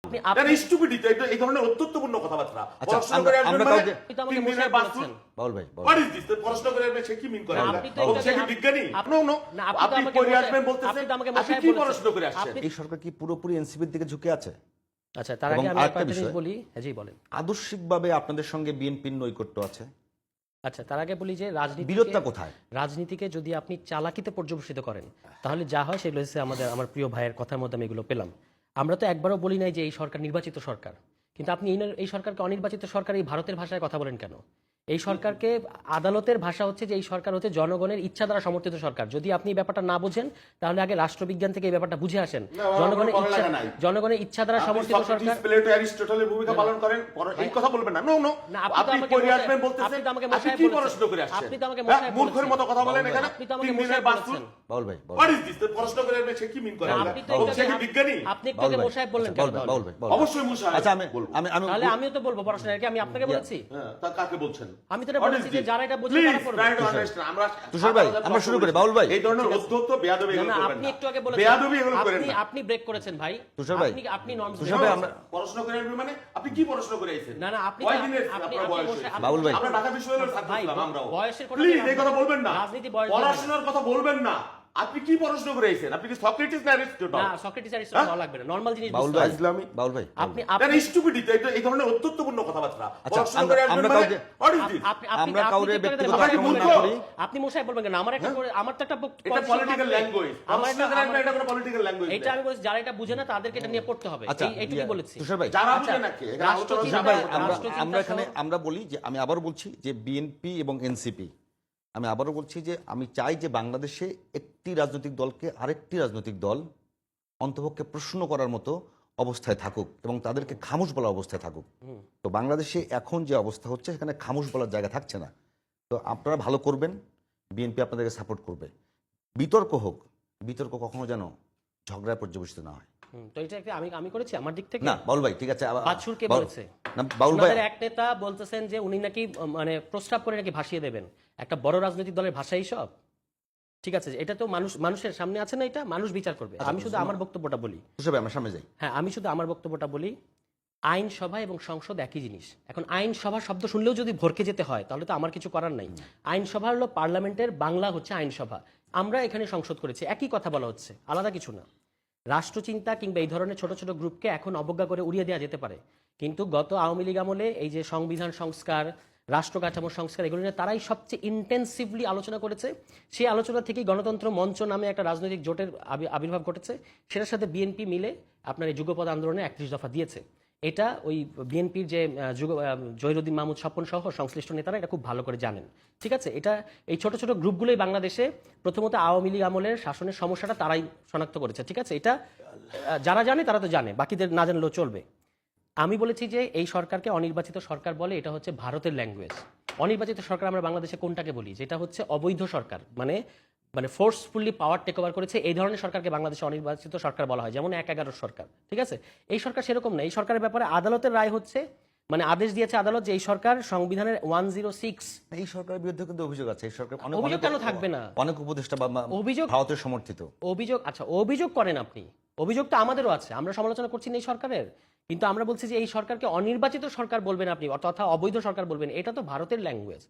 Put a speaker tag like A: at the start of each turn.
A: আপনি স্টুপিডিটি এই ধরনের অত্যন্তপূর্ণ কথাবার্তা
B: আচ্ছা,
A: পড়াশোনা করে আসবেন
B: আমরা
A: মানে
B: কাউকে-
A: 3 দিনের বাস্তুল
B: বাউল ভাই
A: হোয়াট ইজ দিস পড়াশোনা করে আসবেন সে কি মিন করে
C: আপনি তো
A: ও
C: এটা-
A: সে কি বিজ্ঞানী
C: আপনি-
A: নো নো
C: না, আপনি তো
A: আপনি
C: আমাকে
A: পড়ে
C: মশাই-
A: আসবেন
C: আপনি
A: বলতেছেন
C: তো আমাকে
A: আপনি
C: মশাই
A: কি
C: বলেছেন।
A: পড়াশোনা করে আসছেন
C: আপনি-
B: এই সরকার কি পুরোপুরি এনসিপির দিকে ঝুঁকে আছে?
C: আচ্ছা, তার
B: এবং
C: আগে আমি
B: আরেকটা
C: একটা জিনিস
B: বিষয়-
C: বলি। হ্যাঁ, জি বলেন।
B: আদর্শিকভাবে আপনাদের সঙ্গে বিএনপির নৈকট্য আছে,
C: আচ্ছা, তার আগে বলি যে
B: বিরোধটা কোথায়?
C: রাজনীতিকে যদি আপনি চালাকিতে পর্যবেসিত করেন তাহলে যা হয় সেগুলো হচ্ছে আমার প্রিয় ভাইয়ের কথার মধ্যে আমি এগুলো পেলাম। আমরা তো একবারও বলি নাই যে এই সরকার নির্বাচিত সরকার, কিন্তু আপনি এই সরকারকে অনির্বাচিত সরকার এই ভারতের ভাষায় কথা বলেন কেন? এই সরকারকে আদালতের ভাষা হচ্ছে যে এই সরকার হচ্ছে জনগণের ইচ্ছা দ্বারা সমর্থিত সরকার। যদি আপনি এই ব্যাপারটা না বুঝেন তাহলে আগে রাষ্ট্রবিজ্ঞান থেকে এই ব্যাপারটা বুঝে আসেন। জনগণের ইচ্ছা দ্বারা সমর্থিত সরকার।
A: প্লেটো অ্যারিস্টটলের ভূমিকা পালন করেন এই কথা বলবেন না নো নো
C: না,
A: আপনি পড়ে আসবেন বলতেছেন আপনি কি পড়াশোনা করে আসছেন
C: আপনি তো আমাকে মশাই
A: মূর্খের মতো কথা বলেন এখানে
C: আপনি তো আমাকে
A: 3 দিনের
C: মশাই
A: বাস্তুল
C: বলেছেন।
B: বাউল ভাই,
A: হোয়াট ইজ দিস পড়াশোনা করে আসবেন সে কি মিন করে
C: আপনি তো
A: ও সে কি বিজ্ঞানী
C: আপনি একটু আগে মশাই বললেন কেন?
B: বাউল ভাই, বাউল ভাই।
A: অবশ্যই মুশাই
B: আচ্ছা, আমি
A: বলবো।
B: আমি
C: তাহলে আমিও তো বলবো পড়াশোনা কি আমি আপনাকে বলেছি?
A: হ্যাঁ তা কাকে বলছেন
C: আমি তো এটা বলেছি যে যারা এটা বোঝে তারা করবে।
B: তুষার ভাই, আমরা শুরু করি। বাউল ভাই।
A: এই ধরনের অধ্যত্ত বেয়াদবি
C: না,
A: এগুলো
C: না,
A: করবেন
C: আপনি
A: না
C: একটু আগে বলেছেন
A: বেয়াদবি এগুলো করেন না
C: আপনি ব্রেক করেছেন ভাই।
B: তুষার ভাই,
C: আপনি নর্মস।
B: তুষার ভাই, আমরা
A: পড়াশোনা করে আসবেন মানে আপনি কি পড়াশোনা করে আইছেন
C: না, না, আপনি
A: কয় দিনের
C: আপনি
A: আপনার বয়স
C: বসে-
A: হয়েছে?
B: বাউল ভাই।
A: আমরা ঢাকা বিশ্ববিদ্যালয়ের ছাত্র
C: ভাই,
A: ছিলাম আমরাও
C: বয়সের কথা
A: প্লিজ
C: বলবেন
A: এই কথা বলবেন না
C: রাজনীতি বয়স দিয়ে
A: পড়াশোনার কথা বলবেন না আপনি কি পড়াশোনা করে আইছেন আপনি কি সক্রেটিস না অ্যারিস্টটল
C: না, সক্রেটিস অ্যারিস্টটল হওয়া লাগবে না, নরমাল জিনিস
B: বাউল
C: বুঝতে
B: ভাই,
C: হবে।
A: ইসলামী
B: বাউল ভাই,
C: আপনি
A: এটা স্টুপিডিটি এই ধরনের অত্যন্তপূর্ণ কথাবার্তা
B: আচ্ছা,
A: পড়াশোনা করে আসবেন
B: আমরা
A: মানে
B: কাউকে-
A: হোয়াট ইজ দিস
B: আমরা কাউরে ব্যক্তিগত
A: আপনি
B: আক্রমণ না
A: মূর্খ।
B: করি।
C: আপনি মশাই বলবেন কেন? আমার একটা আমার তো একটা
A: এটা পলিটিক্যাল ল্যাঙ্গুয়েজ
C: আমার
A: পড়াশোনা করে আসবেন এটা কোনো পলিটিক্যাল ল্যাঙ্গুয়েজ
C: এটা আমি বলছি যারা এটা বুঝে না তাদেরকে এটা নিয়ে পড়তে হবে।
B: আচ্ছা,
C: এইটুকুই বলেছি।
B: তুষার ভাই,
A: যারা
C: আচ্ছা,
A: বুঝে নাকি এখানে
C: রাষ্ট্রচিন্তা-
A: আলোচনা
B: ভাই, আমরা
C: রাষ্ট্রচিন্তা
B: আমরা এখানে
C: সহ-
B: আমরা বলি যে আমি আবারও বলছি যে বিএনপি এবং এনসিপি, আমি আবারও বলছি যে আমি চাই যে বাংলাদেশে একটি রাজনৈতিক দলকে আরেকটি রাজনৈতিক দল অন্তপক্ষে প্রশ্ন করার মতো অবস্থায় থাকুক এবং তাদেরকে খামোশ বলার অবস্থায় থাকুক। তো বাংলাদেশে এখন যে অবস্থা হচ্ছে সেখানে খামোশ বলার জায়গা থাকছে না। তো আপনারা ভালো করবেন, বিএনপি আপনাদেরকে সাপোর্ট করবে। বিতর্ক হোক, বিতর্ক কখনো যেন ঝগড়ায় পর্যবেসিত না হয়।
C: তো এটা একটা আমি করেছি আমার দিক থেকে।
B: না বাউল ভাই, ঠিক আছে,
C: বাছুর কে
B: বাউল-
C: বলেছে?
B: না, বাউল ভাই,
C: আপনাদের এক নেতা বলতেছেন যে উনি নাকি মানে প্রস্তাব করে নাকি ভাসিয়ে দেবেন। একটা বড় রাজনৈতিক দলের ভাষাই সব। ঠিক আছে, এটা তো মানুষের সামনে আছে না, এটা মানুষ বিচার করবে। আমি শুধু আমার বক্তব্যটা বলি।
B: তুষার ভাই, আমরা সামনে যাই।
C: হ্যাঁ, আমি শুধু আমার বক্তব্যটা বলি। আইনসভা এবং সংসদ একই জিনিস। এখন আইনসভা শব্দ শুনলেও যদি ভরকে যেতে হয় তাহলে তো আমার কিছু করার নাই। আইনসভা হলো পার্লামেন্টের বাংলা হচ্ছে আইনসভা। আমরা এখানে সংসদ করেছি, একই কথা বলা হচ্ছে, আলাদা কিছু না। রাষ্ট্রচিন্তা কিংবা এই ধরনের ছোট ছোট গ্রুপকে এখন অবজ্ঞা করে উড়িয়ে দেওয়া যেতে পারে, কিন্তু গত আওয়ামী লীগ আমলে এই যে সংবিধান সংস্কার, রাষ্ট্র কাঠামো সংস্কার, এগুলো নিয়ে তারাই সবচেয়ে ইন্টেন্সিভলি আলোচনা করেছে। সেই আলোচনা থেকেই গণতন্ত্র মঞ্চ নামে একটা রাজনৈতিক জোটের আবির্ভাব ঘটেছে। সেটার সাথে বিএনপি মিলে আপনার এই যুগপৎ আন্দোলনে 31 দফা দিয়েছে। এটা ওই বিএনপির যে জহিরুদ্দিন মাহমুদ স্বপন সহ সংশ্লিষ্ট নেতারা এটা খুব ভালো করে জানেন। ঠিক আছে, এটা এই ছোট ছোট গ্রুপগুলোই বাংলাদেশে প্রথমত আওয়ামী লীগ আমলের শাসনের সমস্যাটা তারাই শনাক্ত করেছে। ঠিক আছে, এটা যারা জানে তারা তো জানে, বাকিদের না জানলেও চলবে। আমি বলেছি যে এই সরকারকে অনির্বাচিত সরকার বলে, এটা হচ্ছে ভারতের ল্যাঙ্গুয়েজ। অনির্বাচিত সরকার আমরা বাংলাদেশে কোনটাকে বলি? যেটা হচ্ছে অবৈধ সরকার, মানে ফোর্সফুলি পাওয়ার টেক ওভার করেছে, এই ধরনের সরকারকে বাংলাদেশে অনির্বাচিত সরকার বলা হয়, যেমন ১/১১ সরকার। ঠিক আছে, এই সরকার সেরকম না। এই সরকারের ব্যাপারে আদালতের রায় হচ্ছে, মানে আদেশ দিয়েছে আদালত যে এই সরকার সংবিধানের 106।
B: এই সরকারের বিরুদ্ধে কিন্তু অভিযোগ আছে। এই সরকার
C: অভিযোগ কেন থাকবে না?
B: অনেক উপদেষ্টা বা
C: অভিযোগ
B: ভারতের সমর্থিত
C: অভিযোগ। আচ্ছা, অভিযোগ করেন আপনি, অভিযোগ তো আমাদেরও আছে, আমরা সমালোচনা করছি না এই সরকারের, কিন্তু আমরা বলছি যে এই সরকারকে অনির্বাচিত সরকার বলবেন আপনি, তথা অবৈধ সরকার বলবেন, এটা তো ভারতের ল্যাঙ্গুয়েজ।